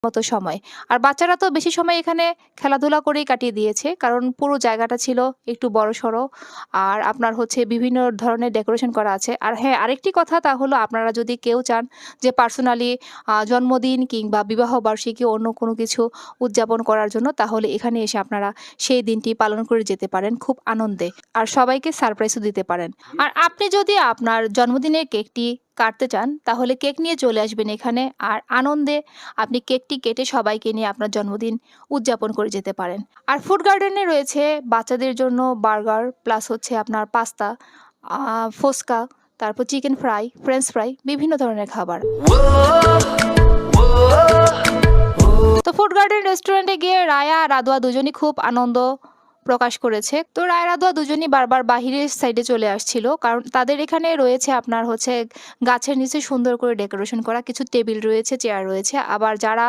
মতো সময়। আর বাচ্চারা তো বেশি সময় এখানে খেলাধুলা করেই কাটিয়ে দিয়েছে। কারণ পুরো জায়গাটা ছিল একটু বড়সড়। আর আপনার হচ্ছে বিভিন্ন ধরনের ডেকোরেশন করা আছে। আর হ্যাঁ, আরেকটি কথা তা হলো আপনারা যদি কেউ চান যে পার্সোনালি জন্মদিন কিংবা বিবাহবার্ষিকী অন্য কোনো কিছু উদযাপন করার জন্য তাহলে এখানে এসে আপনারা সেই দিনটি পালন করে যেতে পারেন খুব আনন্দে। আর সবাইকে সারপ্রাইজও দিতে পারেন। আর আপনি যদি আপনার জন্মদিনের কেকটি কাটতে চান তাহলে কেক নিয়ে চলে আসবেন এখানে। আর আনন্দে আপনি কেকটি কেটে সবাইকে নিয়ে আপনার জন্মদিন উদযাপন করে যেতে পারেন। আর ফুড গার্ডেনে রয়েছে বাচ্চাদের জন্য বার্গার প্লাস হচ্ছে আপনার পাস্তা, ফুচকা, তারপর চিকেন ফ্রাই, ফ্রেঞ্চ ফ্রাই বিভিন্ন ধরনের খাবার। তো ফুড গার্ডেন রেস্টুরেন্টে গিয়ে রায়া আর রাদোয়া দুজনই খুব আনন্দ প্রকাশ করেছে। তো রায়া রাদোয়া দুজনই বারবার বাহিরের সাইডে চলে আসছিল। কারণ তাদের এখানে রয়েছে আপনার হচ্ছে গাছের নিচে সুন্দর করে ডেকোরেশন করা কিছু টেবিল রয়েছে, চেয়ার রয়েছে। আবার যারা